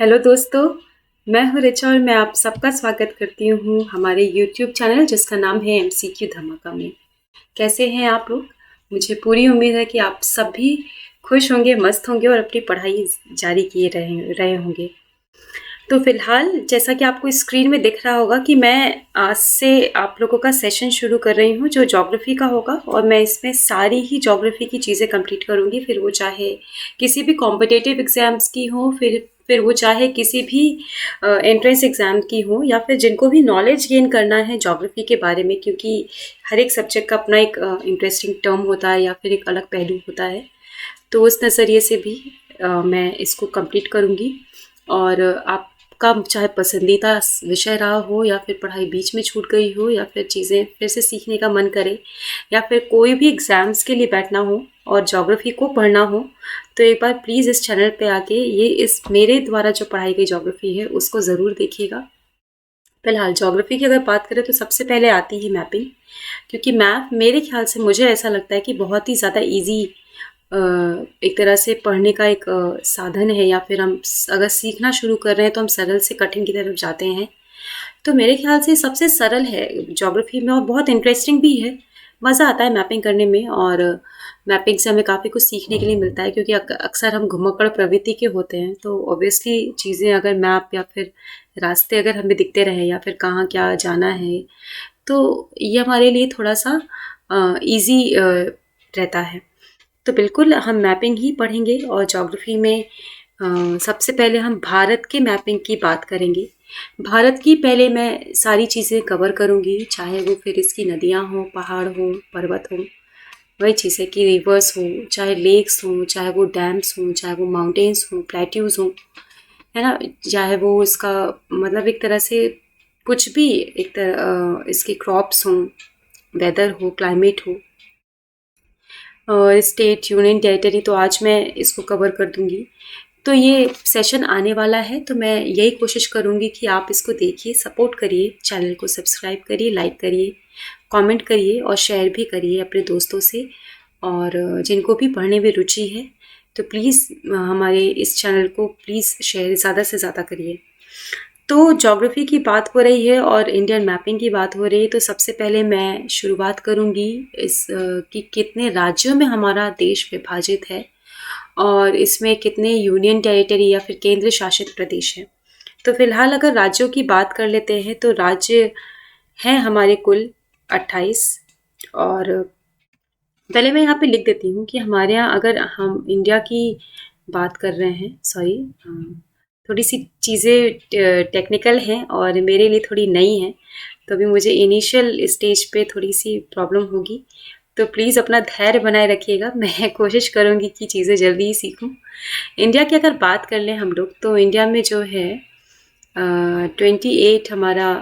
Hello दोस्तों, मैं हूँ रिचा और मैं आप सबका स्वागत करती हूँ हमारे यूट्यूब चैनल जिसका नाम है एमसीक्यू धमाका में। कैसे हैं आप लोग? मुझे पूरी उम्मीद है कि आप सभी खुश होंगे, मस्त होंगे और अपनी पढ़ाई जारी किए रहे रहे होंगे। तो फिलहाल जैसा कि आपको स्क्रीन में दिख रहा होगा कि मैं आज से आप लोगों का सेशन शुरू कर रही हूँ जो ज्योग्राफी का होगा, और मैं इसमें सारी ही ज्योग्राफी की चीज़ें कंप्लीट करूँगी। फिर वो चाहे किसी भी कॉम्पिटेटिव एग्जाम्स की हो, फिर वो चाहे किसी भी एंट्रेंस एग्जाम की हो, या फिर जिनको भी नॉलेज गेन करना है ज्योग्राफी के बारे में, क्योंकि हर एक सब्जेक्ट का अपना एक इंटरेस्टिंग टर्म होता है या फिर एक अलग पहलू होता है। तो उस नज़रिए से भी मैं इसको कंप्लीट करूँगी। और आपका चाहे पसंदीदा विषय रहा हो, या फिर पढ़ाई बीच में छूट गई हो, या फिर चीज़ें फिर से सीखने का मन करे, या फिर कोई भी एग्ज़ाम्स के लिए बैठना हो और ज्योग्राफी को पढ़ना हो, तो एक बार प्लीज़ इस चैनल पे आके ये इस मेरे द्वारा जो पढ़ाई गई ज्योग्राफी है उसको ज़रूर देखिएगा। फिलहाल ज्योग्राफी की अगर बात करें तो सबसे पहले आती है मैपिंग, क्योंकि मैप मेरे ख्याल से मुझे ऐसा लगता है कि बहुत ही ज़्यादा ईजी एक तरह से पढ़ने का एक साधन है, या फिर हम अगर सीखना शुरू कर रहे हैं तो हम सरल से कठिन की तरफ जाते हैं। तो मेरे ख्याल से सबसे सरल है ज्योग्राफी में, और बहुत इंटरेस्टिंग भी है। मज़ा आता है मैपिंग करने में, और मैपिंग से हमें काफ़ी कुछ सीखने के लिए मिलता है, क्योंकि अक्सर हम घुमक्कड़ प्रवृत्ति के होते हैं। तो ऑब्वियसली चीज़ें अगर मैप या फिर रास्ते अगर हमें दिखते रहे, या फिर कहाँ क्या जाना है, तो ये हमारे लिए थोड़ा सा ईजी रहता है। तो बिल्कुल हम मैपिंग ही पढ़ेंगे, और ज्योग्राफी में सबसे पहले हम भारत के मैपिंग की बात करेंगे। भारत की पहले मैं सारी चीज़ें कवर करूँगी, चाहे वो फिर इसकी नदियाँ हों, पहाड़ हों, पर्वत हों, वही चीज़ है कि रिवर्स हों, चाहे लेक्स हों, चाहे वो डैम्स हों, चाहे वो माउंटेन्स हों, प्लेट्यूज़ हों, है ना? चाहे वो इसका मतलब एक तरह से कुछ भी, एक तरह इसके क्रॉप्स हों, वेदर हो, क्लाइमेट हो, स्टेट, यूनियन टेरिटरी, तो आज मैं इसको कवर कर दूंगी। तो ये सेशन आने वाला है, तो मैं यही कोशिश करूंगी कि आप इसको देखिए, सपोर्ट करिए, चैनल को सब्सक्राइब करिए, लाइक करिए, कमेंट करिए और शेयर भी करिए अपने दोस्तों से। और जिनको भी पढ़ने में रुचि है तो प्लीज़ हमारे इस चैनल को प्लीज़ शेयर ज़्यादा से ज़्यादा करिए। तो ज्योग्राफी की बात हो रही है और इंडियन मैपिंग की बात हो रही है, तो सबसे पहले मैं शुरुआत करूंगी कि कितने राज्यों में हमारा देश विभाजित है, और इसमें कितने यूनियन टेरिटरी या फिर केंद्र शासित प्रदेश हैं। तो फिलहाल अगर राज्यों की बात कर लेते हैं तो राज्य हैं हमारे कुल 28। और पहले मैं यहाँ पे लिख देती हूँ कि हमारे यहाँ अगर हम इंडिया की बात कर रहे हैं, सॉरी, थोड़ी सी चीज़ें टेक्निकल हैं और मेरे लिए थोड़ी नई हैं, तो अभी मुझे इनिशियल स्टेज पे थोड़ी सी प्रॉब्लम होगी। तो प्लीज़ अपना धैर्य बनाए रखिएगा, मैं कोशिश करूँगी कि चीज़ें जल्दी ही सीखूँ। इंडिया की अगर बात कर लें हम लोग, तो इंडिया में जो है 28 हमारा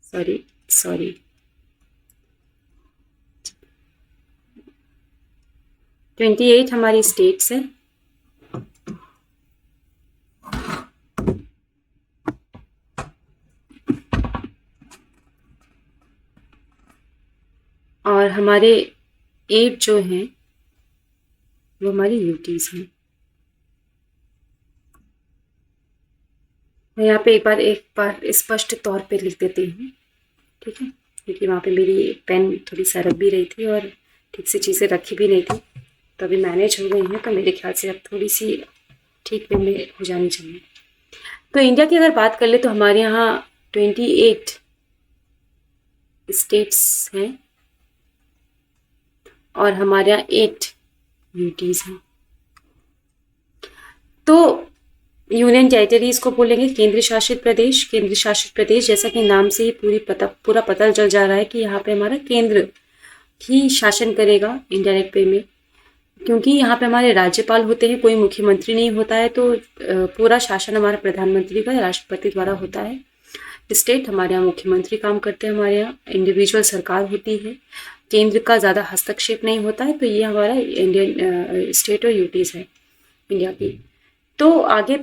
सॉरी सॉरी 28 हमारी स्टेट्स हैं। और हमारे 8 जो हैं वो हमारी यूटीज़ हैं। मैं यहाँ पे एक बार स्पष्ट तौर पे लिख देती हूँ, ठीक है, क्योंकि वहाँ पे मेरी पेन थोड़ी सरक भी रही थी और ठीक से चीज़ें रखी भी नहीं थी, तो अभी मैनेज हो गई हैं, तो मेरे ख्याल से अब थोड़ी सी ठीक वे में हो जानी चाहिए। तो इंडिया की अगर बात कर ले तो हमारे यहाँ 28 स्टेट्स हैं और हमारे यहाँ 8 यूटीज़ हैं। तो यूनियन टेरिटरीज को बोलेंगे केंद्र शासित प्रदेश। केंद्र शासित प्रदेश जैसा कि नाम से ही पूरा पता चल जा रहा है कि यहाँ पे हमारा केंद्र ही शासन करेगा इनडायरेक्ट वे में, क्योंकि यहाँ पे हमारे राज्यपाल होते हैं, कोई मुख्यमंत्री नहीं होता है। तो पूरा शासन हमारा प्रधानमंत्री का, राष्ट्रपति द्वारा होता है। स्टेट हमारे यहाँ मुख्यमंत्री काम करते हैं, हमारे यहाँ इंडिविजुअल सरकार होती है, केंद्र का ज़्यादा हस्तक्षेप नहीं होता है। तो ये हमारा इंडियन स्टेट और यूटीज़ है इंडिया की। तो आगे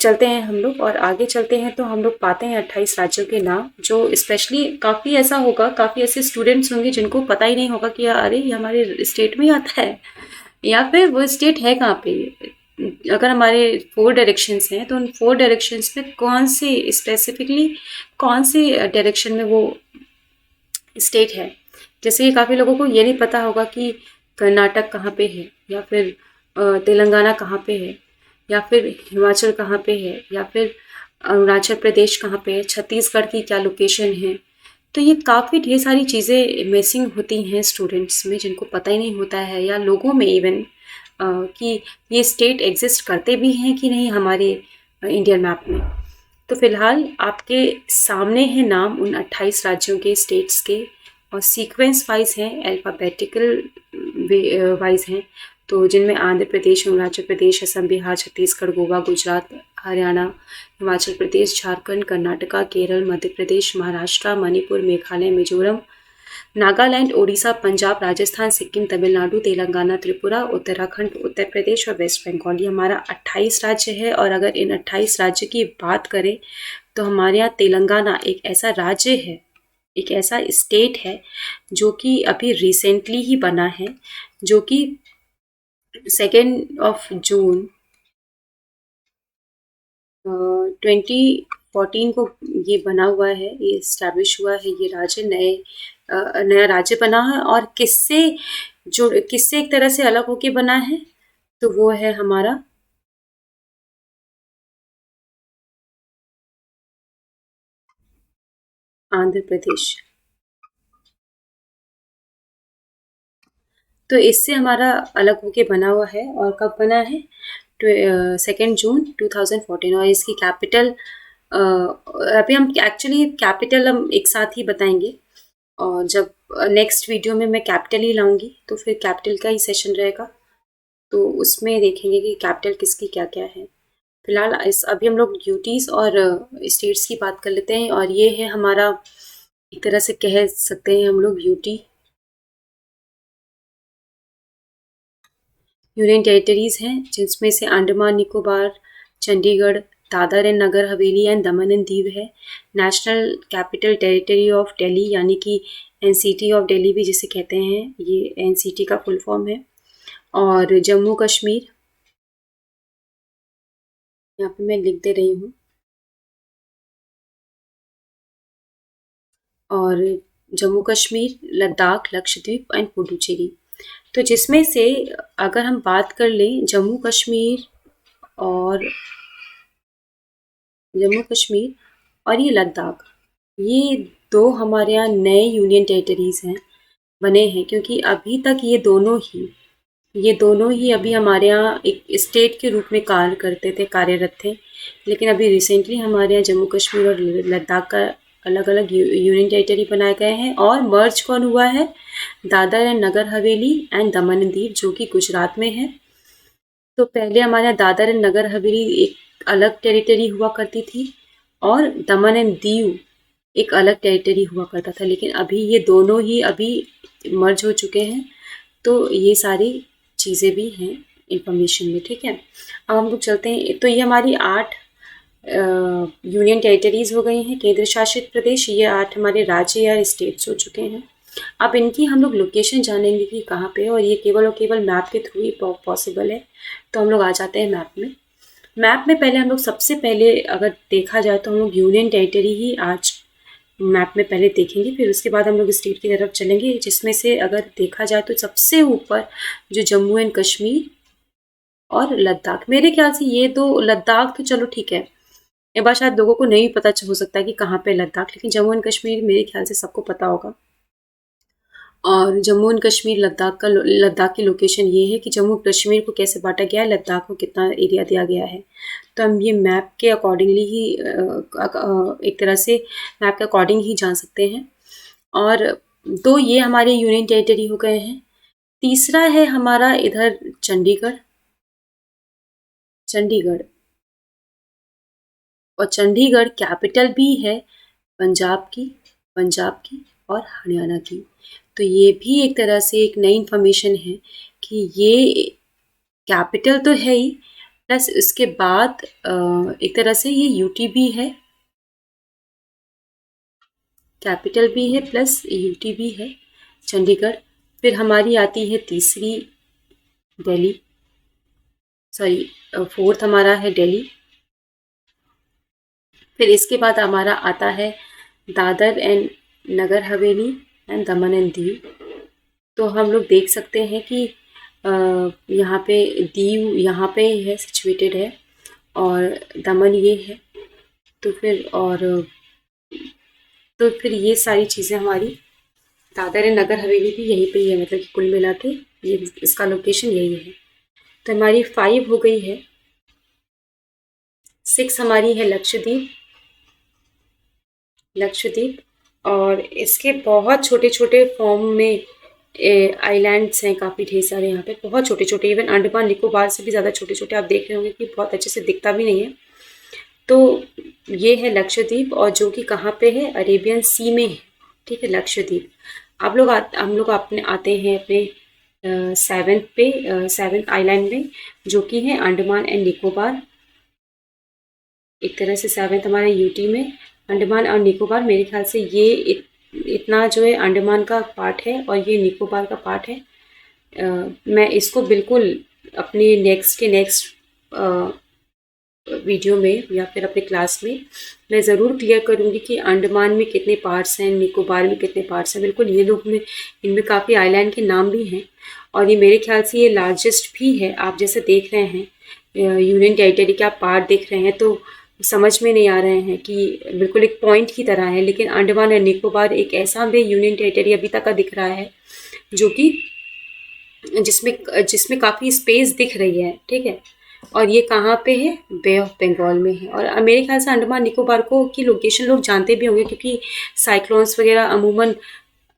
चलते हैं हम लोग, और आगे चलते हैं तो हम लोग पाते हैं 28 राज्यों के नाम, जो स्पेशली काफ़ी ऐसा होगा, काफ़ी ऐसे स्टूडेंट्स होंगे जिनको पता ही नहीं होगा कि अरे ये हमारे स्टेट में ही आता है, या फिर वो स्टेट है कहाँ पे। अगर हमारे 4 डायरेक्शंस हैं तो उन 4 डायरेक्शंस में कौन से स्पेसिफिकली, कौन से डायरेक्शन में वो स्टेट है। जैसे कि काफ़ी लोगों को ये नहीं पता होगा कि कर्नाटक कहाँ पे है, या फिर तेलंगाना कहाँ पे है, या फिर हिमाचल कहाँ पे है, या फिर अरुणाचल प्रदेश कहाँ पे है, छत्तीसगढ़ की क्या लोकेशन है। तो ये काफ़ी ढेर सारी चीज़ें मिसिंग होती हैं स्टूडेंट्स में, जिनको पता ही नहीं होता है, या लोगों में इवन कि ये स्टेट एग्जिस्ट करते भी हैं कि नहीं हमारे इंडियन मैप में। तो फिलहाल आपके सामने हैं नाम उन 28 राज्यों के, स्टेट्स के, और सीक्वेंस वाइज हैं, अल्फ़ाबेटिकल वाइज हैं। तो जिनमें आंध्र प्रदेश, अरुणाचल प्रदेश, असम, बिहार, छत्तीसगढ़, गोवा, गुजरात, हरियाणा, हिमाचल प्रदेश, झारखंड, कर्नाटका, केरल, मध्य प्रदेश, महाराष्ट्र, मणिपुर, मेघालय, मिजोरम, नागालैंड, ओडिशा, पंजाब, राजस्थान, सिक्किम, तमिलनाडु, तेलंगाना, त्रिपुरा, उत्तराखंड, उत्तर प्रदेश और वेस्ट बंगाल। ये हमारा 28 राज्य है। और अगर इन 28 राज्य की बात करें तो हमारे यहाँ तेलंगाना एक ऐसा राज्य है, एक ऐसा स्टेट है जो कि अभी रिसेंटली ही बना है, जो कि 2 जून 2014 को ये बना हुआ है, ये इस्टेब्लिश हुआ है, ये राज्य नया राज्य बना है। और किससे एक तरह से अलग होके बना है, तो वो है हमारा आंध्र प्रदेश। तो इससे हमारा अलग होके बना हुआ है। और कब बना है? 2 जून 2014। और इसकी कैपिटल, अभी हम एक्चुअली कैपिटल हम एक साथ ही बताएंगे, और जब नेक्स्ट वीडियो में मैं कैपिटल ही लाऊंगी तो फिर कैपिटल का ही सेशन रहेगा, तो उसमें देखेंगे कि कैपिटल किसकी क्या क्या है। फिलहाल अभी हम लोग यूटीज और स्टेट्स की बात कर लेते हैं। और ये है हमारा, एक तरह से कह सकते हैं हम लोग, यूटी, यूनियन टेरिटरीज हैं, जिसमें से Andaman Nicobar, Chandigarh, Dadar and Nagar Haveli and Daman and Diu है। National capital territory of Delhi, यानी कि एनसीटी ऑफ दिल्ली भी जिसे कहते हैं, ये एनसीटी का फुल फॉर्म है। और जम्मू कश्मीर, यहाँ पे मैं लिख दे रही हूँ, और जम्मू कश्मीर, लद्दाख, लक्षद्वीप एंड पुडुचेरी। तो जिसमें से अगर हम बात कर लें और जम्मू कश्मीर और ये लद्दाख, ये दो हमारे यहाँ नए यूनियन टेरिटरीज हैं, बने हैं, क्योंकि अभी तक ये दोनों ही अभी हमारे यहाँ एक स्टेट के रूप में कार्यरत थे। लेकिन अभी रिसेंटली हमारे यहाँ जम्मू कश्मीर और लद्दाख का अलग अलग यूनियन टेरिटरी बनाए गए हैं। और मर्ज कौन हुआ है? Dadar and Nagar Haveli and Daman and Diu, जो कि गुजरात में है। तो पहले हमारे यहाँ दादर एंड नगर हवेली एक अलग टेरिटरी हुआ करती थी, और दमन एंड दीव एक अलग टेरिटरी हुआ करता था। लेकिन अभी ये दोनों ही अभी मर्ज हो चुके हैं। तो ये सारी चीज़ें भी हैं इंफॉर्मेशन में, ठीक है। अब हम लोग चलते हैं, तो ये हमारी 8 यूनियन टेरिटरीज हो गई हैं, केंद्र शासित प्रदेश। ये 8 हमारे राज्य या स्टेट्स हो चुके हैं। अब इनकी हम लोग लोकेशन जानेंगे कि कहाँ पे है, और ये केवल और केवल मैप के थ्रू ही पॉसिबल है। तो हम लोग आ जाते हैं मैप में पहले हम लोग, सबसे पहले अगर देखा जाए तो हम लोग यूनियन टेरिटरी ही आज मैप में पहले देखेंगे, फिर उसके बाद हम लोग स्टेट की तरफ चलेंगे। जिसमें से अगर देखा जाए तो सबसे ऊपर जो जम्मू एंड कश्मीर और लद्दाख, मेरे ख्याल से ये दो, लद्दाख तो चलो ठीक है, एक बार शायद लोगों को नहीं पता हो सकता है कि कहाँ पे लद्दाख, लेकिन जम्मू एंड कश्मीर मेरे ख्याल से सबको पता होगा। और जम्मू एंड कश्मीर, लद्दाख की लोकेशन ये है कि जम्मू कश्मीर को कैसे बांटा गया है, लद्दाख को कितना एरिया दिया गया है। तो हम ये मैप के अकॉर्डिंगली ही एक तरह से मैप के अकॉर्डिंग ही जान सकते हैं। और दो ये हमारे यूनियन टेरिटरी हो गए हैं। तीसरा है हमारा इधर चंडीगढ़, और चंडीगढ़ कैपिटल भी है पंजाब की और हरियाणा की। तो ये भी एक तरह से एक नई इन्फॉर्मेशन है कि ये कैपिटल तो है ही, प्लस उसके बाद एक तरह से ये यूटी भी है, कैपिटल भी है, प्लस यूटी भी है चंडीगढ़। फिर हमारी आती है तीसरी दिल्ली, सॉरी फोर्थ हमारा है दिल्ली। फिर इसके बाद हमारा आता है Dadar and Nagar Haveli and Daman and Diu. तो हम लोग देख सकते हैं कि यहाँ पे दीव यहाँ पे है, सिचुएटेड है, और दमन ये है। तो फिर ये सारी चीज़ें हमारी, दादर एंड नगर हवेली भी यहीं पे ही है, मतलब कि कुल मिला के ये इसका लोकेशन यही है। तो हमारी 5 हो गई है। 6 हमारी है लक्षद्वीप। और इसके बहुत छोटे छोटे फॉर्म में आइलैंड्स हैं, काफ़ी ढेर सारे यहाँ पे, बहुत छोटे छोटे, इवन अंडमान निकोबार से भी ज़्यादा छोटे छोटे। आप देख रहे होंगे कि बहुत अच्छे से दिखता भी नहीं है। तो ये है लक्षद्वीप, और जो कि कहाँ पे है, अरेबियन सी में है, ठीक है, लक्षद्वीप। हम लोग अपने आते हैं अपने सेवेंथ आइलैंड में, जो कि है अंडमान एंड निकोबार। एक तरह से सेवेंथ हमारा यूटी में, अंडमान और निकोबार। मेरे ख्याल से ये इतना जो है अंडमान का पार्ट है और ये निकोबार का पार्ट है। मैं इसको बिल्कुल अपने नेक्स्ट वीडियो में या फिर अपने क्लास में मैं ज़रूर क्लियर करूँगी कि अंडमान में कितने पार्ट्स हैं, निकोबार में कितने पार्ट्स हैं। बिल्कुल ये लोग में इनमें काफ़ी आइलैंड के नाम भी हैं, और ये मेरे ख्याल से ये लार्जेस्ट भी है। आप जैसे देख रहे हैं यूनियन टेरिटरी के आप पार्ट देख रहे हैं, तो समझ में नहीं आ रहे हैं कि बिल्कुल एक पॉइंट की तरह है, लेकिन अंडमान और निकोबार एक ऐसा भी यूनियन टेरिटरी अभी तक का दिख रहा है जो कि जिसमें काफ़ी स्पेस दिख रही है, ठीक है। और ये कहाँ पे है, बे ऑफ बंगाल में है। और मेरे ख्याल से अंडमान निकोबार को की लोकेशन लोग जानते भी होंगे, क्योंकि साइक्लोन्स वगैरह अमूमन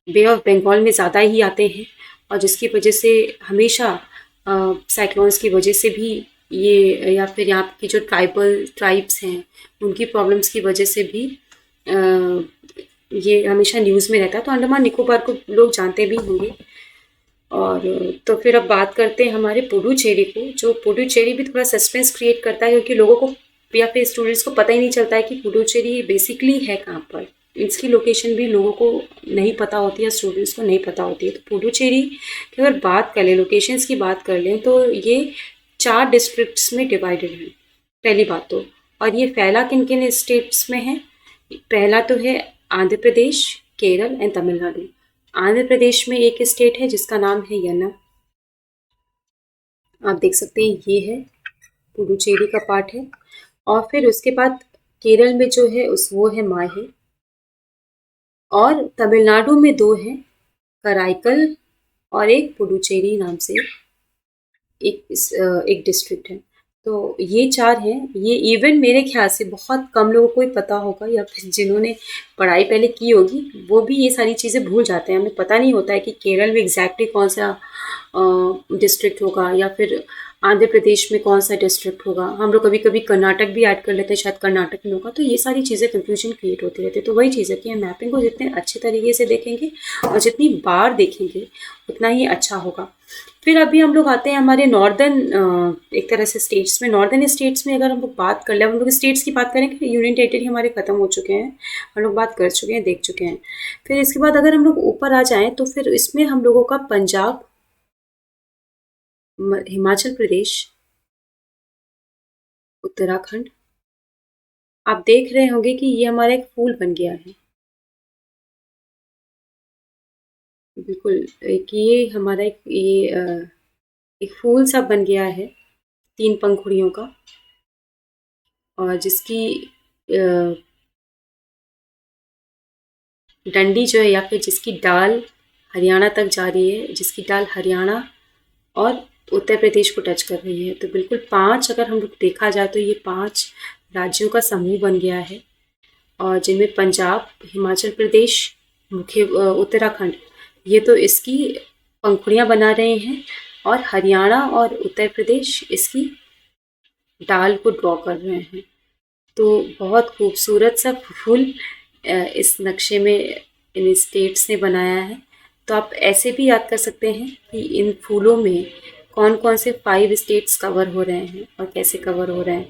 बे ऑफ बंगाल में ज़्यादा ही आते हैं, और जिसकी वजह से हमेशा साइक्लोन्स की वजह से भी ये, या फिर यहाँ की जो ट्राइब्स हैं उनकी प्रॉब्लम्स की वजह से भी ये हमेशा न्यूज़ में रहता है। तो अंडमान निकोबार को लोग जानते भी होंगे। और तो फिर अब बात करते हैं हमारे पुडुचेरी को, जो पुडुचेरी भी थोड़ा सस्पेंस क्रिएट करता है, क्योंकि लोगों को या फिर स्टूडेंट्स को पता ही नहीं चलता है कि पुडुचेरी बेसिकली है कहाँ पर। इसकी लोकेशन भी लोगों को नहीं पता होती है, स्टूडेंट्स को नहीं पता होती है। तो पुडुचेरी की अगर बात कर लें, लोकेशंस की बात कर लें, तो ये 4 डिस्ट्रिक्ट्स में डिवाइडेड है, पहली बात तो। और ये फैला किन किन स्टेट्स में है, पहला तो है आंध्र प्रदेश, केरल एंड तमिलनाडु। आंध्र प्रदेश में एक स्टेट है जिसका नाम है यन्नम, आप देख सकते हैं ये है, पुडुचेरी का पार्ट है। और फिर उसके बाद केरल में जो है वो है माहे। और तमिलनाडु में 2 हैं, कराईकल और एक पुडुचेरी नाम से एक डिस्ट्रिक्ट है। तो ये 4 हैं। ये इवन मेरे ख्याल से बहुत कम लोगों को ही पता होगा, या फिर जिन्होंने पढ़ाई पहले की होगी वो भी ये सारी चीज़ें भूल जाते हैं। हमें पता नहीं होता है कि केरल में एग्जैक्टली कौन सा डिस्ट्रिक्ट होगा, या फिर आंध्र प्रदेश में कौन सा डिस्ट्रिक्ट होगा। हम लोग कभी कभी कर्नाटक भी ऐड कर लेते हैं, शायद कर्नाटक में होगा। तो ये सारी चीज़ें कंफ्यूजन क्रिएट होती रहती है। तो वही चीज़ है कि हम मैपिंग को जितने अच्छे तरीके से देखेंगे और जितनी बार देखेंगे उतना ही अच्छा होगा। फिर अभी हम लोग आते हैं हमारे नॉर्दर्न, एक तरह से स्टेट्स में। नॉर्दर्न स्टेट्स में अगर हम लोग बात कर ले, हम लोग स्टेट्स की बात करें कि यूनियन टेरिटरी हमारे ख़त्म हो चुके हैं, हम लोग बात कर चुके हैं, देख चुके हैं। फिर इसके बाद अगर हम लोग ऊपर आ जाएं, तो फिर इसमें हम लोगों का पंजाब, हिमाचल प्रदेश, उत्तराखंड। आप देख रहे होंगे कि ये हमारा एक फूल बन गया है, बिल्कुल ये हमारा एक फूल सा बन गया है 3 पंखुड़ियों का, और जिसकी डंडी जो है, या फिर जिसकी डाल हरियाणा तक जा रही है, जिसकी डाल हरियाणा और उत्तर प्रदेश को टच कर रही है। तो बिल्कुल 5, अगर हम लोग देखा जाए तो ये 5 राज्यों का समूह बन गया है, और जिनमें पंजाब, हिमाचल प्रदेश, उत्तराखंड, ये तो इसकी पंखुड़ियाँ बना रहे हैं, और हरियाणा और उत्तर प्रदेश इसकी डाल को ड्रॉ कर रहे हैं। तो बहुत खूबसूरत सा फूल इस नक्शे में इन स्टेट्स ने बनाया है। तो आप ऐसे भी याद कर सकते हैं कि इन फूलों में कौन कौन से 5 स्टेट्स कवर हो रहे हैं और कैसे कवर हो रहे हैं।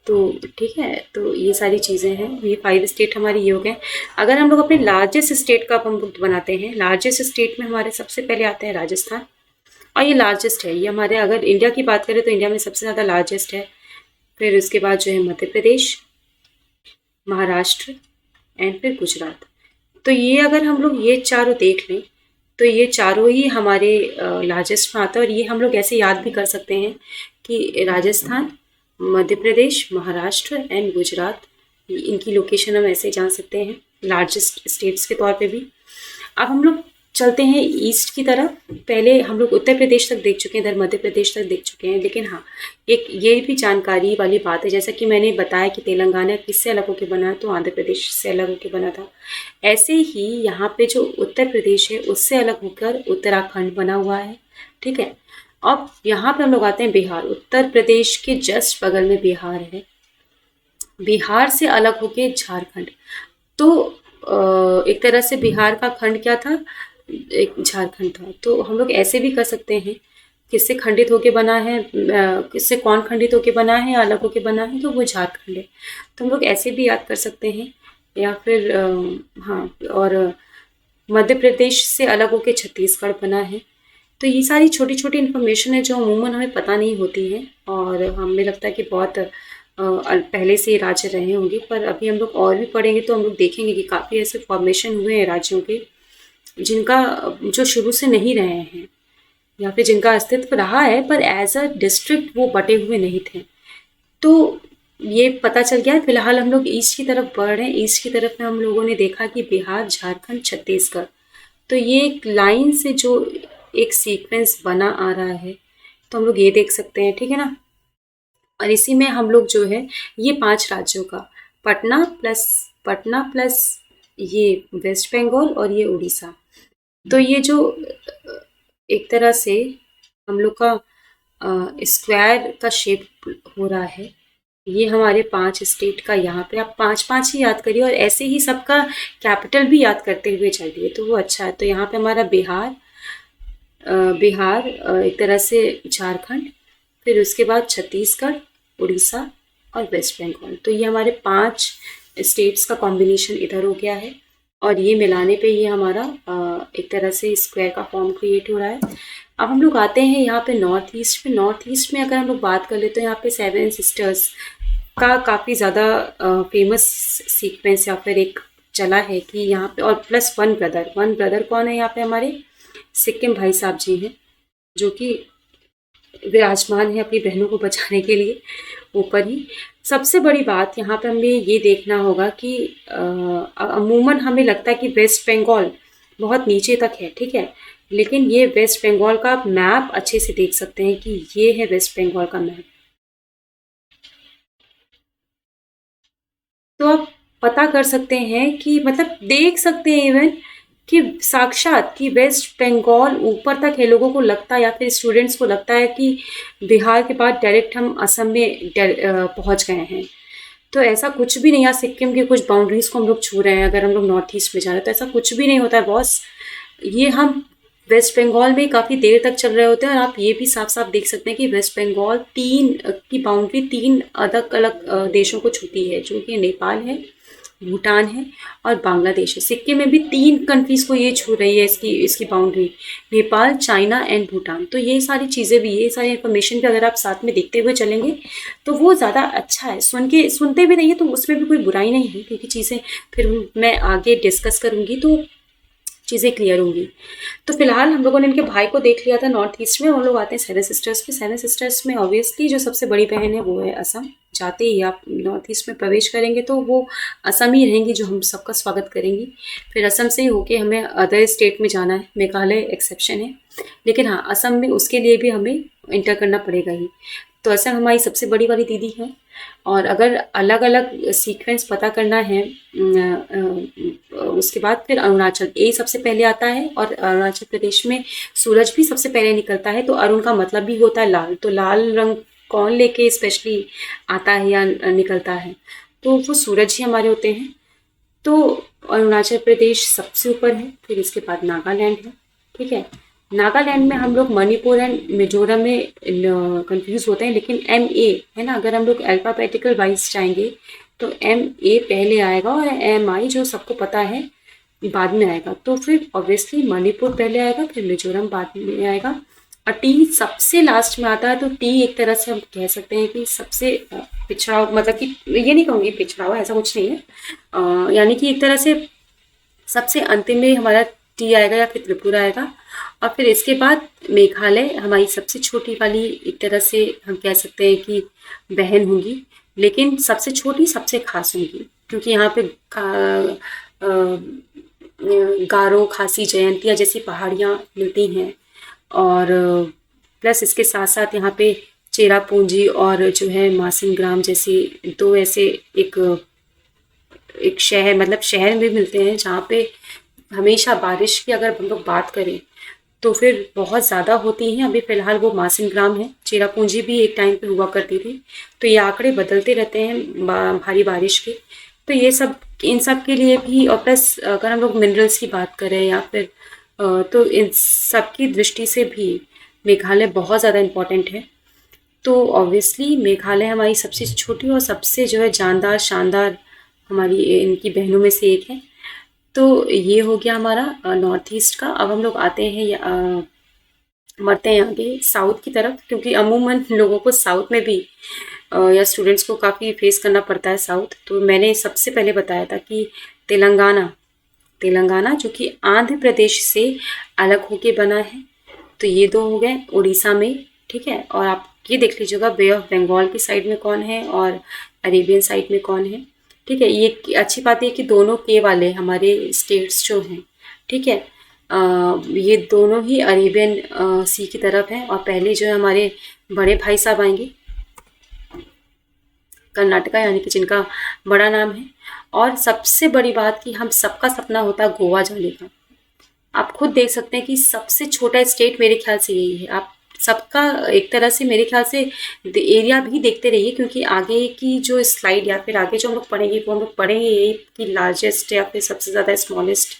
तो ठीक है, तो ये सारी चीज़ें हैं, ये 5 स्टेट हमारी ये हो गए। अगर हम लोग अपने लार्जेस्ट स्टेट का हम बनाते हैं, लार्जेस्ट स्टेट में हमारे सबसे पहले आते हैं राजस्थान, और ये लार्जेस्ट है। ये हमारे, अगर इंडिया की बात करें तो इंडिया में सबसे ज़्यादा लार्जेस्ट है। फिर उसके बाद जो है मध्य प्रदेश, महाराष्ट्र एंड फिर गुजरात। तो ये अगर हम लोग ये चारों देख लें तो ये चारों ही हमारे लार्जेस्ट में आता है। और ये हम लोग ऐसे याद भी कर सकते हैं कि राजस्थान, मध्य प्रदेश, महाराष्ट्र एंड गुजरात, इनकी लोकेशन हम ऐसे जान सकते हैं लार्जेस्ट स्टेट्स के तौर पे भी। अब हम लोग चलते हैं ईस्ट की तरफ। पहले हम लोग उत्तर प्रदेश तक देख चुके हैं, इधर मध्य प्रदेश तक देख चुके हैं, लेकिन हाँ, एक ये भी जानकारी वाली बात है, जैसा कि मैंने बताया कि तेलंगाना किससे अलग होकर बना, तो आंध्र प्रदेश से अलग होकर बना था। ऐसे ही यहाँ पे जो उत्तर प्रदेश है उससे अलग होकर उत्तराखंड बना हुआ है। ठीक है, अब यहाँ पे हम लोग आते हैं बिहार। उत्तर प्रदेश के जस्ट बगल में बिहार है, बिहार से अलग होके झारखंड। तो एक तरह से बिहार का खंड क्या था, एक झारखंड था। तो हम लोग ऐसे भी कर सकते हैं, किससे खंडित होके बना है, किससे कौन खंडित होके बना है, अलग होके बना है, तो वो झारखंड है। तो हम लोग ऐसे भी याद कर सकते हैं। या फिर हाँ, और मध्य प्रदेश से अलग होके छत्तीसगढ़ बना है। तो ये सारी छोटी छोटी इन्फॉर्मेशन है जो अमूमन हमें पता नहीं होती है, और हमें लगता है कि बहुत पहले से ये राज्य रहे होंगे। पर अभी हम लोग और भी पढ़ेंगे तो हम लोग देखेंगे कि काफ़ी ऐसे फॉर्मेशन हुए हैं राज्यों के जिनका, जो शुरू से नहीं रहे हैं या फिर जिनका अस्तित्व रहा है पर एज अ डिस्ट्रिक्ट वो बटे हुए नहीं थे। तो ये पता चल गया। फिलहाल हम लोग ईस्ट की तरफ बढ़ रहे हैं। ईस्ट की तरफ में हम लोगों ने देखा कि बिहार, झारखंड, छत्तीसगढ़। तो ये एक लाइन से जो एक सीक्वेंस बना आ रहा है, तो हम लोग ये देख सकते हैं। ठीक है ना, और इसी में हम लोग जो है ये 5 राज्यों का, पटना प्लस ये वेस्ट बंगाल और ये उड़ीसा, तो ये जो एक तरह से हम लोग का स्क्वायर का शेप हो रहा है, ये हमारे 5 स्टेट का। यहाँ पे आप 5-5 ही याद करिए और ऐसे ही सबका कैपिटल भी याद करते हुए चलिए, तो वो अच्छा है। तो यहाँ पे हमारा बिहार, एक तरह से झारखंड, फिर उसके बाद छत्तीसगढ़, उड़ीसा और वेस्ट बंगाल। तो ये हमारे 5 स्टेट्स का कॉम्बिनेशन इधर हो गया है, और ये मिलाने पे ये हमारा एक तरह से स्क्वायर का फॉर्म क्रिएट हो रहा है। अब हम लोग आते हैं यहाँ पे नॉर्थ ईस्ट में। नॉर्थ ईस्ट में अगर हम लोग बात कर ले तो यहाँ पे 7 सिस्टर्स का काफ़ी ज़्यादा फेमस सीक्वेंस या फिर एक चला है कि यहाँ पे, और प्लस वन ब्रदर कौन है यहाँ पे, हमारे सिक्किम भाई साहब जी हैं, जो कि विराजमान है अपनी बहनों को बचाने के लिए ऊपर ही। सबसे बड़ी बात यहाँ पे हमें ये देखना होगा कि अमूमन हमें लगता है कि वेस्ट बंगाल बहुत नीचे तक है, ठीक है, लेकिन ये वेस्ट बंगाल का मैप अच्छे से देख सकते हैं कि ये है वेस्ट बंगाल का मैप। तो आप पता कर सकते हैं कि, मतलब देख सकते हैं इवन कि साक्षात कि वेस्ट बंगाल ऊपर तक है। लोगों को लगता है या फिर स्टूडेंट्स को लगता है कि बिहार के बाद डायरेक्ट हम असम में पहुंच गए हैं। तो ऐसा कुछ भी नहीं। यहाँ सिक्किम के कुछ बाउंड्रीज को हम लोग छू रहे हैं अगर हम लोग नॉर्थ ईस्ट में जा रहे हैं, तो ऐसा कुछ भी नहीं होता है बॉस। ये हम वेस्ट बंगाल में काफ़ी देर तक चल रहे होते हैं, और आप ये भी साफ साफ देख सकते हैं कि वेस्ट बंगाल की बाउंड्री 3 अलग अलग देशों को छूती है, जो कि नेपाल है, भूटान है और बांग्लादेश है। सिक्किम में भी 3 कंट्रीज को ये छू रही है, इसकी boundary, Nepal, China and Bhutan. तो ये सारी चीज़ें भी, ये सारी इन्फॉर्मेशन भी अगर आप साथ में देखते हुए चलेंगे तो वो ज़्यादा अच्छा है। सुनते भी रहिए, तो उसमें भी कोई बुराई नहीं है, क्योंकि चीज़ें फिर मैं आगे डिस्कस करूँगी तो चीज़ें क्लियर होंगी। तो फिलहाल हम लोगों ने इनके भाई को देख लिया था नॉर्थ ईस्ट में। हम लोग आते हैं 7 सिस्टर्स पे। 7 सिस्टर्स में ऑब्वियसली जो सबसे बड़ी बहन है वो है असम। जाते ही आप नॉर्थ ईस्ट में प्रवेश करेंगे तो वो असम ही रहेंगी जो हम सबका स्वागत करेंगी। फिर असम से ही होके हमें अदर स्टेट में जाना है, मेघालय एक्सेप्शन है, लेकिन हाँ असम में उसके लिए भी हमें इंटर करना पड़ेगा ही। तो असम हमारी सबसे बड़ी वाली दीदी है। और अगर अलग अलग सीक्वेंस पता करना है उसके बाद फिर अरुणाचल ए सबसे पहले आता है, और अरुणाचल प्रदेश में सूरज भी सबसे पहले निकलता है। तो अरुण का मतलब भी होता है लाल। तो लाल रंग कौन लेके स्पेशली आता है या निकलता है, तो वो सूरज ही हमारे होते हैं। तो अरुणाचल प्रदेश सबसे ऊपर है, फिर इसके बाद नागालैंड है, ठीक है, नागालैंड में हम लोग मणिपुर एंड मिजोरम में कंफ्यूज होते हैं, लेकिन MA है ना, अगर हम लोग अल्फ़ाबेटिकल वाइज जाएंगे तो MA पहले आएगा और MI जो सबको पता है बाद में आएगा। तो फिर ऑब्वियसली मणिपुर पहले आएगा, फिर मिजोरम बाद में आएगा, और टी सबसे लास्ट में आता है। तो टी एक तरह से हम कह सकते हैं कि सबसे पिछड़ा, मतलब कि ये नहीं कहूँगी पिछड़ा हुआ, ऐसा कुछ नहीं है, यानी कि एक तरह से सबसे अंतिम में हमारा टी आएगा या फिर त्रिपुरा आएगा। और फिर इसके बाद मेघालय हमारी सबसे छोटी वाली, एक तरह से हम कह सकते हैं कि बहन होंगी, लेकिन सबसे छोटी सबसे खास होंगी, क्योंकि यहाँ पे गारो, खासी, जयंतिया जैसी पहाड़ियाँ मिलती हैं। और प्लस इसके साथ साथ यहाँ पे चेरापूंजी और जो है मासिन ग्राम जैसे दो ऐसे एक शहर, मतलब शहर भी मिलते हैं जहाँ पे हमेशा बारिश की अगर हम लोग बात करें तो फिर बहुत ज़्यादा होती हैं। अभी फ़िलहाल वो मासिन ग्राम है, चेरापूंजी भी एक टाइम पे हुआ करती थी। तो ये आंकड़े बदलते रहते हैं भारी बारिश के। तो ये सब, इन सब के लिए भी, और प्लस अगर हम लोग मिनरल्स की बात करें या फिर तो इन सब की दृष्टि से भी मेघालय बहुत ज़्यादा इम्पोर्टेंट है। तो ऑब्वियसली मेघालय हमारी सबसे छोटी और सबसे जो है जानदार शानदार हमारी इनकी बहनों में से एक है। तो ये हो गया हमारा नॉर्थ ईस्ट का। अब हम लोग आते हैं बढ़ते हैं आगे साउथ की तरफ, क्योंकि अमूमन लोगों को साउथ में भी या स्टूडेंट्स को काफ़ी फेस करना पड़ता है साउथ। तो मैंने सबसे पहले बताया था कि तेलंगाना, तेलंगाना जो कि आंध्र प्रदेश से अलग होके बना है। तो ये दो हो गए उड़ीसा में, ठीक है। और आप ये देख लीजिएगा बे ऑफ बंगाल की साइड में कौन है और अरेबियन साइड में कौन है, ठीक है। ये अच्छी बात है कि दोनों के वाले हमारे स्टेट्स जो हैं, ठीक है, ये दोनों ही अरेबियन सी की तरफ हैं। और पहले जो है हमारे बड़े भाई साहब आएंगे कर्नाटका, यानी कि जिनका बड़ा नाम है। और सबसे बड़ी बात कि हम सबका सपना होता है गोवा जाने का। आप खुद देख सकते हैं कि सबसे छोटा स्टेट मेरे ख्याल से यही है। आप सबका एक तरह से मेरे ख्याल से एरिया भी देखते रहिए, क्योंकि आगे की जो स्लाइड या फिर आगे जो हम लोग पढ़ेंगे वो हम लोग पढ़ेंगे यही कि लार्जेस्ट या फिर सबसे ज़्यादा स्मॉलेस्ट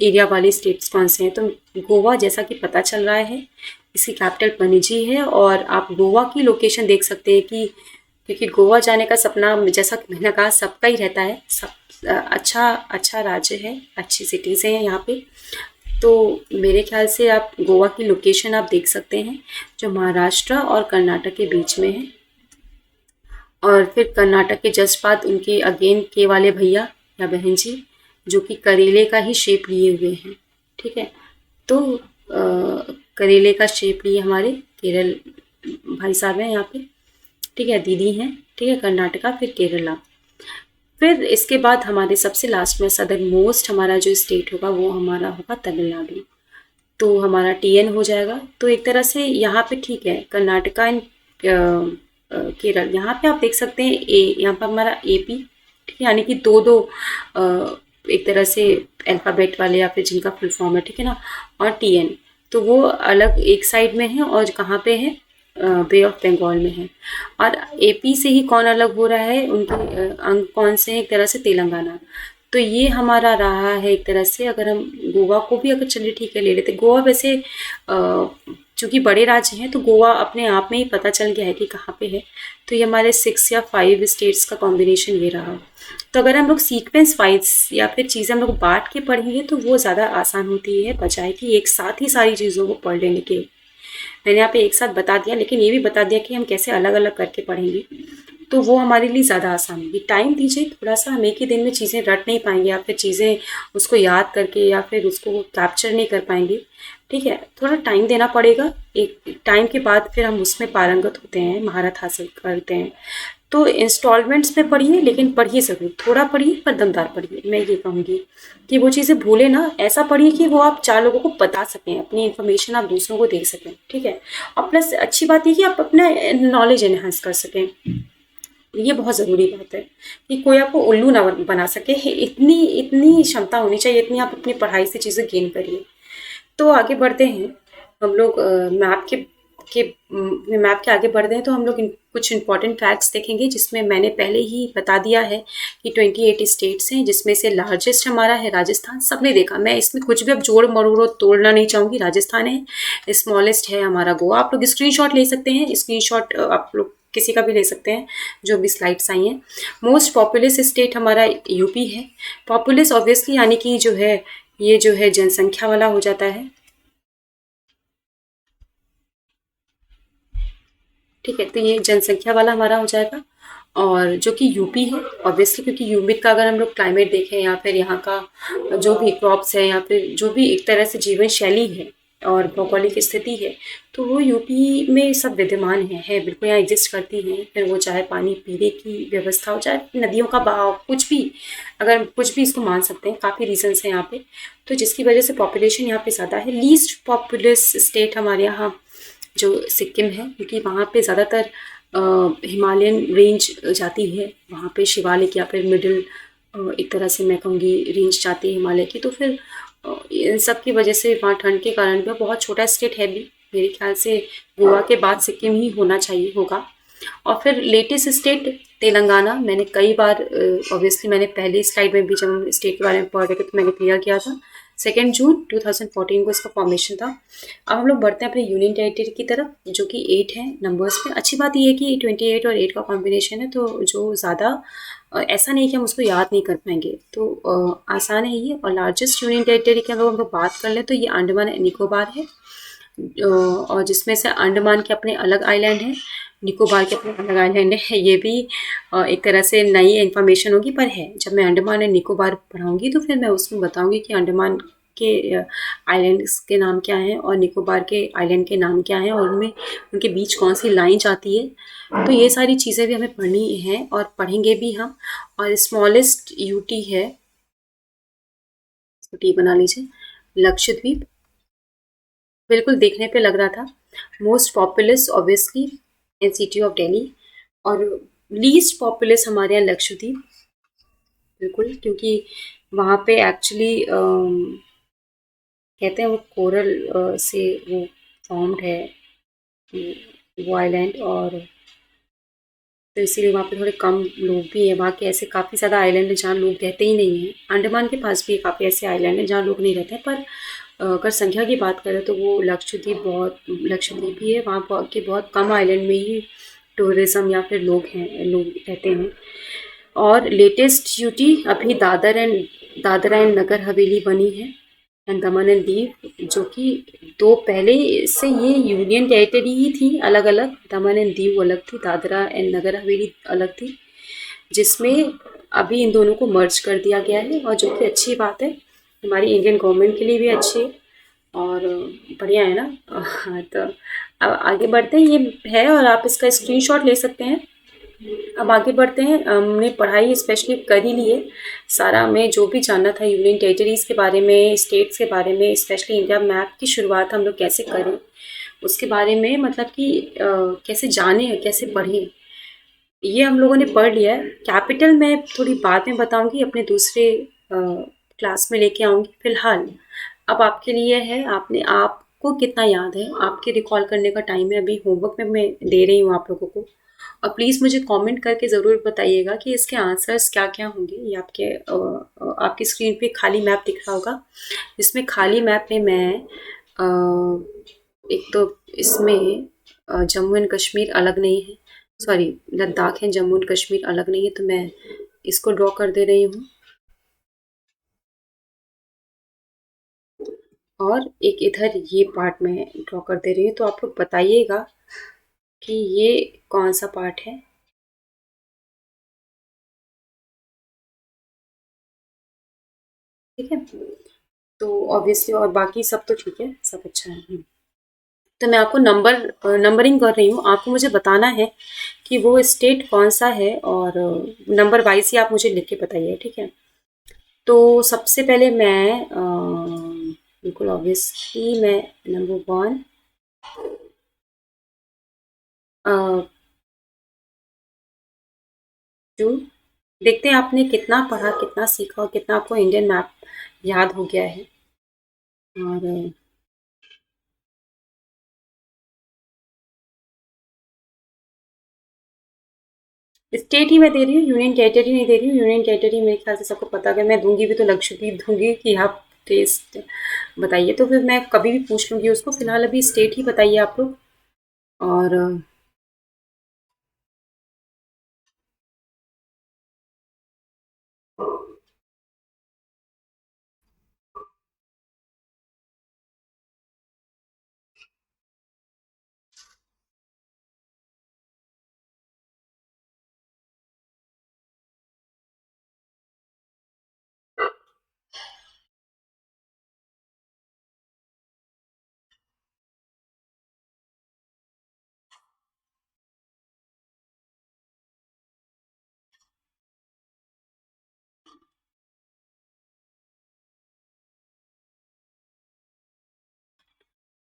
एरिया वाले स्टेट्स कौन से हैं। तो गोवा, जैसा कि पता चल रहा है, इसकी कैपिटल पणजी है। और आप गोवा की लोकेशन देख सकते हैं कि, क्योंकि गोवा जाने का सपना, जैसा कि मैंने कहा, सबका ही रहता है। सब अच्छा राज्य है, अच्छी सिटीज़ हैं यहाँ पे। तो मेरे ख्याल से आप गोवा की लोकेशन आप देख सकते हैं, जो महाराष्ट्र और कर्नाटक के बीच में है। और फिर कर्नाटक के जस्ट बाद उनके अगेन के वाले भैया या बहन जी, जो कि करेले का ही शेप लिए हुए हैं, ठीक है। तो करेले का शेप लिए हमारे केरल भाई साहब हैं यहाँ पे, ठीक है, दीदी हैं, ठीक है, कर्नाटका फिर केरला। फिर इसके बाद हमारे सबसे लास्ट में सदर्न मोस्ट हमारा जो स्टेट होगा वो हमारा होगा तमिलनाडु। तो हमारा TN हो जाएगा। तो एक तरह से यहाँ पे ठीक है, कर्नाटका एंड केरल। यहाँ पे आप देख सकते हैं यहाँ पर हमारा AP, ठीक है, यानी कि दो दो एक तरह से अल्फ़ाबेट वाले या फिर जिनका फुल फॉर्म है, ठीक है ना। और TN तो वो अलग एक साइड में है, और कहाँ पे है, बे ऑफ बंगाल में है। और AP से ही कौन अलग हो रहा है, उनके अंग कौन से हैं, एक तरह से तेलंगाना। तो ये हमारा रहा है एक तरह से। अगर हम गोवा को भी अगर चलिए ठीक है ले लेते, गोवा वैसे चूँकि बड़े राज्य हैं तो गोवा अपने आप में ही पता चल गया है कि कहाँ पे है। तो ये हमारे 6 या 5 स्टेट्स का कॉम्बिनेशन ये रहा। तो अगर हम लोग सीक्वेंस वाइज या फिर चीज़ें हम लोग बांट के पढ़ेंगे तो वो ज़्यादा आसान होती है, बजाय कि एक साथ ही सारी चीज़ों को पढ़ लेने के। मैंने यहाँ पे एक साथ बता दिया, लेकिन ये भी बता दिया कि हम कैसे अलग अलग करके पढ़ेंगे, तो वो हमारे लिए ज़्यादा आसान होगी। टाइम दीजिए थोड़ा सा, हम एक ही दिन में चीज़ें रट नहीं पाएंगे या फिर चीज़ें उसको याद करके या फिर उसको कैप्चर नहीं कर पाएंगे, ठीक है। थोड़ा टाइम देना पड़ेगा, एक टाइम के बाद फिर हम उसमें पारंगत होते हैं, महारत हासिल करते हैं। तो इंस्टॉलमेंट्स में पढ़िए, लेकिन पढ़िए ज़रूर, थोड़ा पढ़िए पर दमदार पढ़िए। मैं ये कहूँगी कि वो चीज़ें भूले ना, ऐसा पढ़िए कि वो आप 4 लोगों को बता सकें, अपनी इन्फॉर्मेशन आप दूसरों को दे सकें, ठीक है। और प्लस अच्छी बात ये कि आप अपना नॉलेज एनहांस कर सकें। ये बहुत ज़रूरी बात है कि कोई आपको उल्लू ना बना सके, इतनी क्षमता होनी चाहिए, इतनी आप अपनी पढ़ाई से चीज़ें गेन करिए। तो आगे बढ़ते हैं हम लोग मैप के मैप के आगे बढ़ते हैं तो हम लोग कुछ इंपॉर्टेंट फैक्ट्स देखेंगे, जिसमें मैंने पहले ही बता दिया है कि 28 स्टेट्स हैं, जिसमें से लार्जेस्ट हमारा है राजस्थान। सबने देखा, मैं इसमें कुछ भी अब जोड़ मरोड़ तोड़ना नहीं चाहूँगी। राजस्थान है, स्मॉलेस्ट है हमारा गोवा। आप लोग स्क्रीनशॉट ले सकते हैं, स्क्रीनशॉट आप लोग किसी का भी ले सकते हैं जो भी स्लाइड्स आई हैं। मोस्ट पॉपुलस स्टेट हमारा यूपी है। पॉपुलस ऑब्वियसली यानी कि जो है ये जो है जनसंख्या वाला हो जाता है, ठीक है। तो ये जनसंख्या वाला हमारा हो जाएगा, और जो कि यूपी है ऑब्वियसली, क्योंकि यूपी का अगर हम लोग क्लाइमेट देखें या फिर यहाँ का जो भी क्रॉप्स है या फिर जो भी एक तरह से जीवन शैली है और भौगोलिक स्थिति है, तो वो यूपी में सब विद्यमान है बिल्कुल, यहाँ एग्जिस्ट करती हैं। फिर वो चाहे पानी पीने की व्यवस्था हो, चाहे नदियों का बहाव, कुछ भी, अगर कुछ भी इसको मान सकते हैं। काफ़ी रीजंस हैं यहाँ पे, तो जिसकी वजह से पॉपुलेशन यहाँ पे ज़्यादा है। लीस्ट पॉपुलस स्टेट हमारे यहाँ जो सिक्किम है, क्योंकि वहाँ पे ज़्यादातर हिमालयन रेंज जाती है, वहाँ पे शिवालिक या फिर मिडिल एक तरह से मैं कहूँगी रेंज जाती है हिमालय की। तो फिर इन सब की वजह से वहाँ ठंड के कारण भी बहुत छोटा स्टेट है भी, मेरे ख्याल से गोवा के बाद सिक्किम ही होना चाहिए होगा। और फिर लेटेस्ट स्टेट तेलंगाना। मैंने कई बार ऑब्वियसली मैंने पहली स्लाइड में भी जब हम स्टेट के बारे में पढ़ रहे थे तो मैंने क्लियर किया था, 2 जून 2014 को इसका फॉर्मेशन था। अब हम लोग बढ़ते हैं अपने यूनियन टेरिटरी की तरफ, जो कि 8 है नंबर्स में। अच्छी बात ये है कि 28 और 8 का कॉम्बिनेशन है, तो जो ज़्यादा ऐसा नहीं कि हम उसको याद नहीं कर पाएंगे, तो आसान है ये। और लार्जेस्ट यूनियन टेरिटरी की अगर हम लोग बात कर लें तो ये अंडमान एंड निकोबार है, और जिसमें से अंडमान के अपने अलग आइलैंड हैं, निकोबार के अपने अलग आइलैंड है। ये भी एक तरह से नई इन्फॉर्मेशन होगी, पर है। जब मैं अंडमान एंड निकोबार पढ़ाऊंगी तो फिर मैं उसमें बताऊंगी कि अंडमान के आइलैंड्स के नाम क्या हैं और निकोबार के आइलैंड के नाम क्या हैं, और उनमें उनके बीच कौन सी लाइन जाती है। तो ये सारी चीज़ें भी हमें पढ़नी है और पढ़ेंगे भी हम। और स्मॉलेस्ट यूटी है, टी बना लीजिए, लक्षद्वीप। बिल्कुल देखने पे लग रहा था। Most populous obviously in city of Delhi, और लीस्ट पॉपुलस हमारे यहाँ लक्षद्वीप, बिल्कुल, क्योंकि वहाँ पे एक्चुअली कहते हैं वो कोरल से वो फॉर्म्ड है वो आइलैंड, और तो इसीलिए वहाँ पे थोड़े कम लोग भी हैं। वहाँ के ऐसे काफ़ी ज़्यादा आइलैंड हैं जहाँ लोग रहते ही नहीं हैं। अंडमान के पास भी काफ़ी ऐसे आइलैंड हैं जहाँ लोग नहीं रहते हैं, पर अगर संख्या की बात करें तो वो लक्षद्वीप ही है। वहाँ के बहुत कम आइलैंड में ही टूरिज़्म या फिर लोग रहते हैं। और लेटेस्ट यूटी अभी दादरा एंड नगर हवेली बनी है, एंड दमन एंड दीव, जो कि दो पहले से ये यूनियन टेरिटरी ही थी अलग अलग। दमन एंड दीव अलग थी, दादरा एंड नगर हवेली अलग थी, जिसमें अभी इन दोनों को मर्ज कर दिया गया है, और जो कि अच्छी बात है, हमारी इंडियन गवर्नमेंट के लिए भी अच्छी है और बढ़िया है ना। हाँ, तो अब आगे बढ़ते हैं, ये है और आप इसका स्क्रीनशॉट ले सकते हैं। अब आगे बढ़ते हैं। हमने पढ़ाई स्पेशली कर ही ली है सारा। हमें जो भी जानना था यूनियन टेरिटरीज़ के बारे में, स्टेट्स के बारे में, स्पेशली इंडिया मैप की शुरुआत हम लोग कैसे करें उसके बारे में, मतलब कि कैसे जाने, कैसे पढ़ें, ये हम लोगों ने पढ़ लिया है। कैपिटल मैं थोड़ी बाद में बताऊंगी, अपने दूसरे क्लास में लेके आऊंगी। फिलहाल अब आपके लिए है, आपको कितना याद है, आपके रिकॉल करने का टाइम है। अभी होमवर्क में मैं दे रही हूँ आप लोगों को, और प्लीज़ मुझे कमेंट करके ज़रूर बताइएगा कि इसके आंसर्स क्या क्या होंगे। ये आपकी स्क्रीन पे खाली मैप दिख रहा होगा, इसमें खाली मैप में मैं एक तो इसमें जम्मू एंड कश्मीर अलग नहीं है, सॉरी लद्दाख है, जम्मू एंड कश्मीर अलग नहीं है, तो मैं इसको ड्रॉ कर दे रही हूँ। और एक इधर ये पार्ट में ड्रॉ कर दे रही हूँ, तो आप लोग बताइएगा कि ये कौन सा पार्ट है। ठीक है, तो ऑब्वियसली और बाकी सब तो ठीक है, सब अच्छा है। तो मैं आपको नंबरिंग कर रही हूँ, आपको मुझे बताना है कि वो स्टेट कौन सा है, और नंबर वाइज ही आप मुझे लिख के बताइए, ठीक है। तो सबसे पहले मैं बिल्कुल ऑब्वियसली मैं नंबर 1 2 देखते हैं आपने कितना पढ़ा, कितना सीखा और कितना आपको इंडियन मैप याद हो गया है। और स्टेट ही मैं दे रही हूँ, यूनियन टेरिटरी नहीं दे रही हूँ। यूनियन टेरिटरी मेरे ख्याल से सबको पता है, मैं दूंगी भी तो लक्षद्वीप दूंगी कि आप टेस्ट बताइए, तो फिर मैं कभी भी पूछ लूँगी उसको। फिलहाल अभी स्टेट ही बताइए आप लोग। और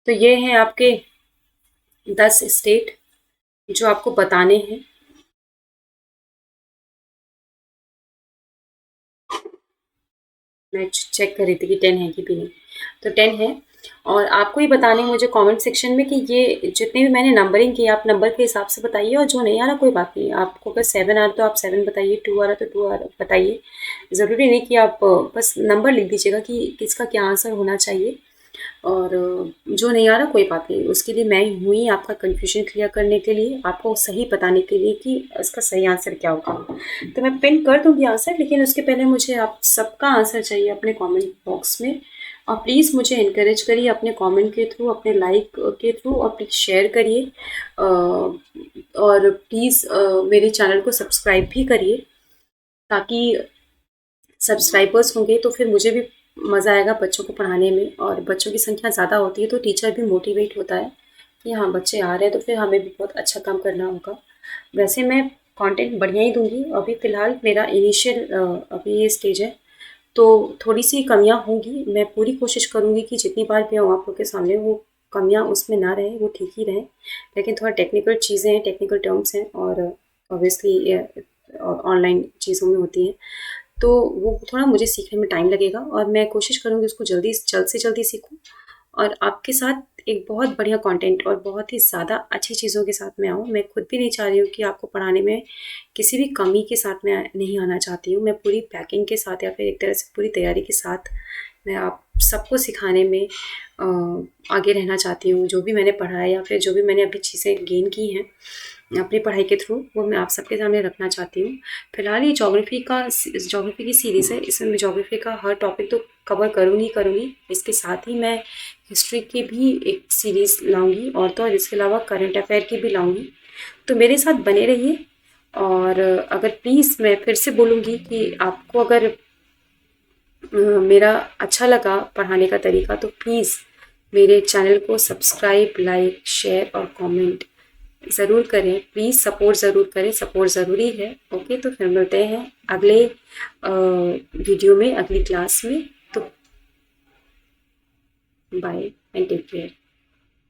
तो ये हैं आपके 10 स्टेट जो आपको बताने हैं। मैं चेक कर रही थी कि 10 है कि भी नहीं। तो 10 है। और आपको ही बताने हैं मुझे कमेंट सेक्शन में कि ये जितने भी मैंने नंबरिंग की, आप नंबर के हिसाब से बताइए, और जो नहीं आ रहा कोई बात नहीं। आपको अगर 7 आ रहा तो आप 7 बताइए, 2 आ रहा तो 2 आ रहा बताइए। ज़रूरी नहीं कि आप बस नंबर लिख दीजिएगा कि किसका क्या आंसर होना चाहिए। और जो नहीं आ रहा कोई बात नहीं, उसके लिए मैं हूँ ही आपका कन्फ्यूजन क्लियर करने के लिए, आपको सही बताने के लिए कि इसका सही आंसर क्या होगा। तो मैं पिन कर दूँगी आंसर, लेकिन उसके पहले मुझे आप सबका आंसर चाहिए अपने कमेंट बॉक्स में। और प्लीज़ मुझे इनकरेज करिए अपने कमेंट के थ्रू, अपने लाइक के थ्रू, और प्लीज़ शेयर करिए। और प्लीज़ मेरे चैनल को सब्सक्राइब भी करिए, ताकि सब्सक्राइबर्स होंगे तो फिर मुझे भी मज़ा आएगा बच्चों को पढ़ाने में। और बच्चों की संख्या ज़्यादा होती है तो टीचर भी मोटिवेट होता है कि हाँ बच्चे आ रहे हैं, तो फिर हमें भी बहुत अच्छा काम करना होगा। वैसे मैं कंटेंट बढ़िया ही दूंगी। अभी फ़िलहाल मेरा इनिशियल अभी ये स्टेज है, तो थोड़ी सी कमियां होंगी। मैं पूरी कोशिश करूंगी कि जितनी बार भी आऊँ आप लोग के सामने, वो कमियां उसमें ना रहें, वो ठीक ही रहें। लेकिन थोड़ा टेक्निकल चीज़ें हैं, टेक्निकल टर्म्स हैं, और ऑब्वियसली ऑनलाइन चीज़ों में होती हैं, तो वो थोड़ा मुझे सीखने में टाइम लगेगा, और मैं कोशिश करूँगी उसको जल्द से जल्दी सीखूँ, और आपके साथ एक बहुत बढ़िया कंटेंट और बहुत ही ज़्यादा अच्छी चीज़ों के साथ मैं आऊँ। मैं खुद भी नहीं चाह रही हूँ कि आपको पढ़ाने में किसी भी कमी के साथ मैं नहीं आना चाहती हूँ। मैं पूरी पैकिंग के साथ, या फिर एक तरह से पूरी तैयारी के साथ मैं आप सबको सिखाने में आगे रहना चाहती हूँ। जो भी मैंने पढ़ा है, या फिर जो भी मैंने अभी चीज़ें गेन की हैं अपनी पढ़ाई के थ्रू, वो मैं आप सबके सामने रखना चाहती हूँ। फिलहाल ये ज्योग्राफी की सीरीज़ है, इसमें मैं ज्योग्राफी का हर टॉपिक तो कवर करूँगी। इसके साथ ही मैं हिस्ट्री की भी एक सीरीज़ लाऊंगी, और तो और इसके अलावा करंट अफेयर की भी लाऊंगी। तो मेरे साथ बने रहिए। और अगर प्लीज़ मैं फिर से बोलूँगी कि आपको अगर मेरा अच्छा लगा पढ़ाने का तरीका, तो प्लीज़ मेरे चैनल को सब्सक्राइब, लाइक, शेयर और कमेंट ज़रूर करें। प्लीज़ सपोर्ट ज़रूर करें, सपोर्ट ज़रूरी है। ओके, तो फिर मिलते हैं अगले वीडियो में, अगली क्लास में। तो बाय एंड टेक केयर।